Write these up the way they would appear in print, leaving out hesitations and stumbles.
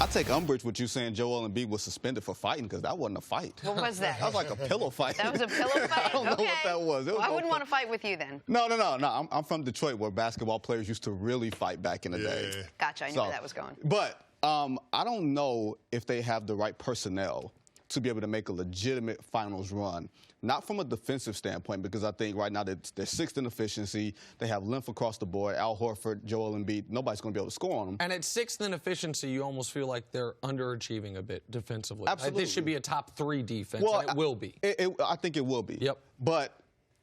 I take umbrage with you saying Joel Embiid was suspended for fighting because that wasn't a fight. What was that? That was like a pillow fight. That was a pillow fight? I don't know what that was. Well, I wouldn't want to fight with you then. No. I'm from Detroit, where basketball players used to really fight back in the day. Gotcha. I knew where that was going. But I don't know if they have the right personnel to be able to make a legitimate finals run. Not from a defensive standpoint, because I think right now they're sixth in efficiency. They have length across the board. Al Horford, Joel Embiid, nobody's going to be able to score on them. And at sixth in efficiency, you almost feel like they're underachieving a bit defensively. Absolutely. This should be a top 3 defense, well, and it will be. I think it will be. Yep. But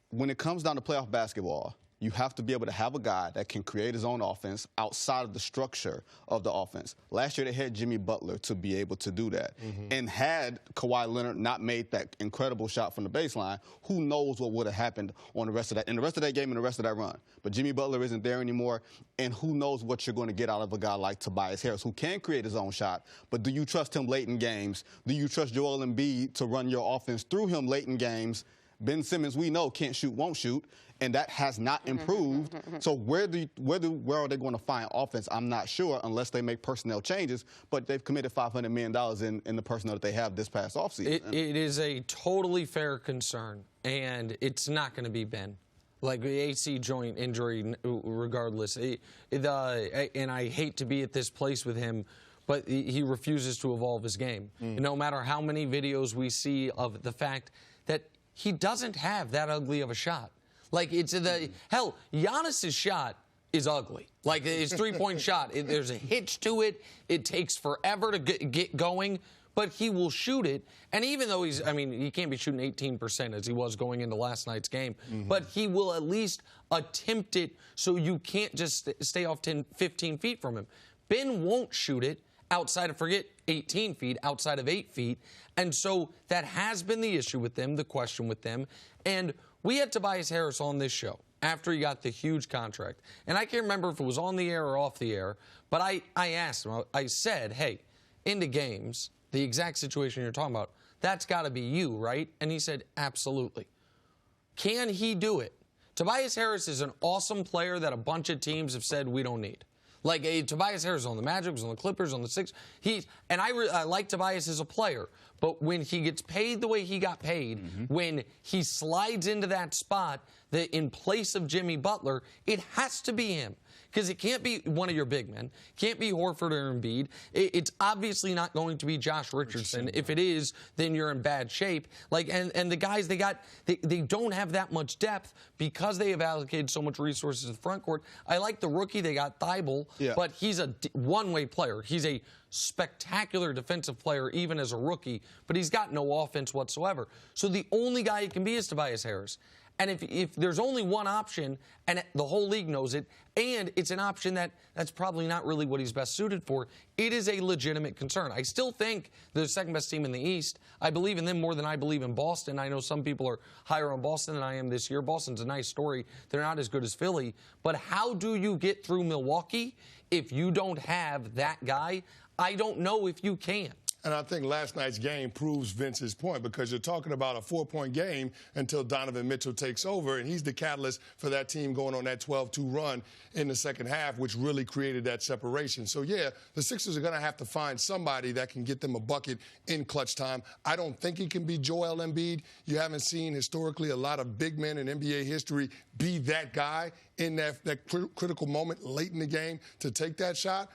when it comes down to playoff basketball, you have to be able to have a guy that can create his own offense outside of the structure of the offense. Last year, they had Jimmy Butler to be able to do that. And had Kawhi Leonard not made that incredible shot from the baseline, who knows what would have happened on the rest of that, in the rest of that game and the rest of that run. But Jimmy Butler isn't there anymore, and who knows what you're going to get out of a guy like Tobias Harris, who can create his own shot. But do you trust him late in games? Do you trust Joel Embiid to run your offense through him late in games? Ben Simmons, we know, can't shoot, won't shoot, and that has not improved. So where are they going to find offense? I'm not sure, unless they make personnel changes. But they've committed $500 million in the personnel that they have this past offseason. It is a totally fair concern, and it's not going to be Ben. Like the AC joint injury, regardless. And I hate to be at this place with him, but he refuses to evolve his game. No matter how many videos we see of the fact that he doesn't have that ugly of a shot. Like, hell, Giannis's shot is ugly. Like, his three-point shot, there's a hitch to it. It takes forever to get going, but he will shoot it. And even though he can't be shooting 18% as he was going into last night's game, but he will at least attempt it so you can't just stay off 10, 15 feet from him. Ben won't shoot it outside of, 18 feet, outside of 8 feet. And so that has been the issue with them, the question with them. And we had Tobias Harris on this show after he got the huge contract. And I can't remember if it was on the air or off the air, but I asked him, I said, hey, into games, the exact situation you're talking about, that's got to be you, right? And he said, absolutely. Can he do it? Tobias Harris is an awesome player that a bunch of teams have said we don't need. Like Tobias Harris on the Magic, was on the Clippers, on the Sixers. I like Tobias as a player, but when he gets paid the way he got paid, when he slides into that spot in place of Jimmy Butler, it has to be him. Because it can't be one of your big men. Can't be Horford or Embiid. It's obviously not going to be Josh Richardson. If it is, then you're in bad shape. Like, and the guys they don't have that much depth because they have allocated so much resources to the front court. I like the rookie they got, Thibault, but he's a one-way player. He's a spectacular defensive player even as a rookie, but he's got no offense whatsoever. So the only guy he can be is Tobias Harris. And if there's only one option, and the whole league knows it, and it's an option that's probably not really what he's best suited for, it is a legitimate concern. I still think they're the second-best team in the East. I believe in them more than I believe in Boston. I know some people are higher on Boston than I am this year. Boston's a nice story. They're not as good as Philly. But how do you get through Milwaukee if you don't have that guy? I don't know if you can. And I think last night's game proves Vince's point, because you're talking about a 4-point game until Donovan Mitchell takes over, and he's the catalyst for that team going on that 12-2 run in the second half, which really created that separation. So, yeah, the Sixers are going to have to find somebody that can get them a bucket in clutch time. I don't think it can be Joel Embiid. You haven't seen historically a lot of big men in NBA history be that guy in that critical moment late in the game to take that shot.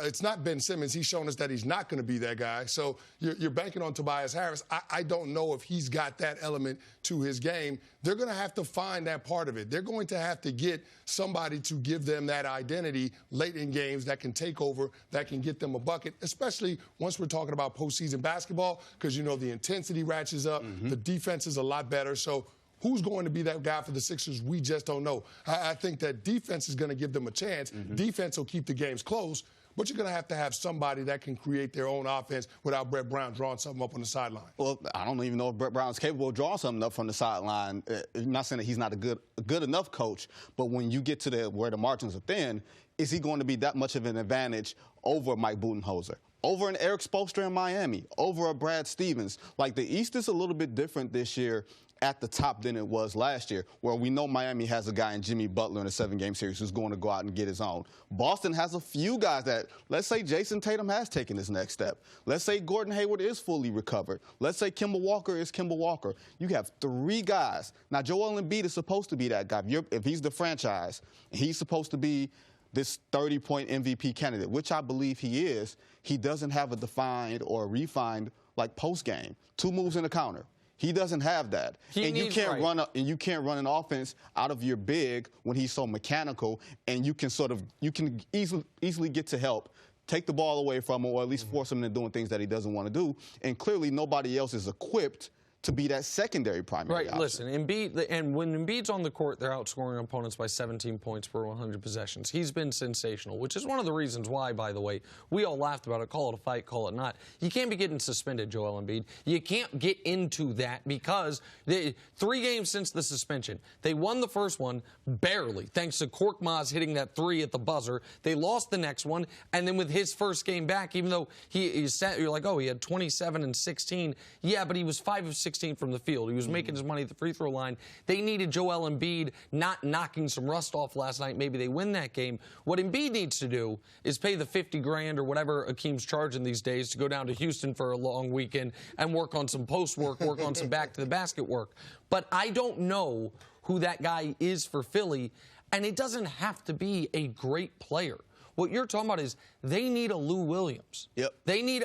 It's not Ben Simmons. He's shown us that he's not going to be that guy. So you're banking on Tobias Harris. I don't know if he's got that element to his game. They're going to have to find that part of it. They're going to have to get somebody to give them that identity late in games that can take over, that can get them a bucket, especially once we're talking about postseason basketball, because, the intensity ratchets up. The defense is a lot better. So who's going to be that guy for the Sixers? We just don't know. I think that defense is going to give them a chance. Defense will keep the games close. But you're going to have somebody that can create their own offense without Brett Brown drawing something up on the sideline. Well, I don't even know if Brett Brown's capable of drawing something up from the sideline. I'm not saying that he's not a good enough coach, but when you get to where the margins are thin, is he going to be that much of an advantage over Mike Budenholzer, over an Eric Spoelstra in Miami, over a Brad Stevens? Like, the East is a little bit different this year. at the top than it was last year, where we know Miami has a guy in Jimmy Butler in a 7-game series who's going to go out and get his own. Boston has a few guys that, let's say Jason Tatum has taken his next step. Let's say Gordon Hayward is fully recovered. Let's say Kemba Walker is Kemba Walker. You have 3 guys. Now, Joel Embiid is supposed to be that guy. If he's the franchise, he's supposed to be this 30-point MVP candidate, which I believe he is. He doesn't have a defined or refined, like, post-game. 2 moves in the counter. He doesn't have that. And you can't run an offense out of your big when he's so mechanical, and you can easily get to help, take the ball away from him, or at least force him into doing things that he doesn't want to do. And clearly nobody else is equipped to be that secondary primary option. Listen, Embiid, and when Embiid's on the court, they're outscoring opponents by 17 points per 100 possessions. He's been sensational, which is one of the reasons why, by the way, we all laughed about it. Call it a fight, call it not. You can't be getting suspended, Joel Embiid. You can't get into that because 3 games since the suspension. They won the first one barely, thanks to Korkmaz hitting that 3 at the buzzer. They lost the next one, and then with his first game back, even though you're like, oh, he had 27 and 16. Yeah, but he was 5 of 16 from the field. He was making his money at the free throw line. They needed Joel Embiid not knocking some rust off last night. Maybe they win that game. What Embiid needs to do is pay the $50,000 or whatever Akeem's charging these days to go down to Houston for a long weekend and work on some post work, work on some back to the basket work. But I don't know who that guy is for Philly, and it doesn't have to be a great player. What you're talking about is they need a Lou Williams. Yep. They need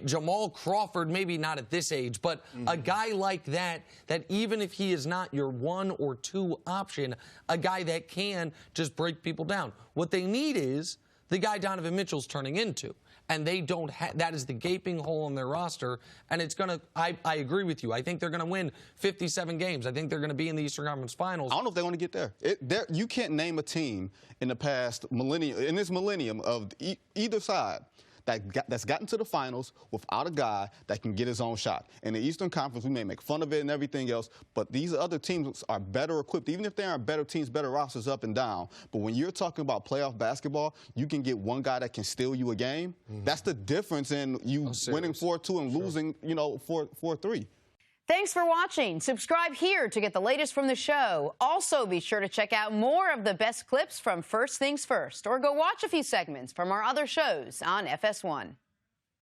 Jamal Crawford, maybe not at this age, but a guy like that even if he is not your 1 or 2 option, a guy that can just break people down. What they need is the guy Donovan Mitchell's turning into. And they don't have, that is the gaping hole in their roster. And it's going to, I agree with you. I think they're going to win 57 games. I think they're going to be in the Eastern Conference Finals. I don't know if they're going to get there. You can't name a team in the past millennium, in this millennium of either side, that's gotten to the finals without a guy that can get his own shot. In the Eastern Conference, we may make fun of it and everything else, but these other teams are better equipped. Even if they aren't better teams, better rosters up and down. But when you're talking about playoff basketball, you can get one guy that can steal you a game. That's the difference in you winning 4-2 and losing, 4-3. Thanks for watching. Subscribe here to get the latest from the show. Also, be sure to check out more of the best clips from First Things First, or go watch a few segments from our other shows on FS1.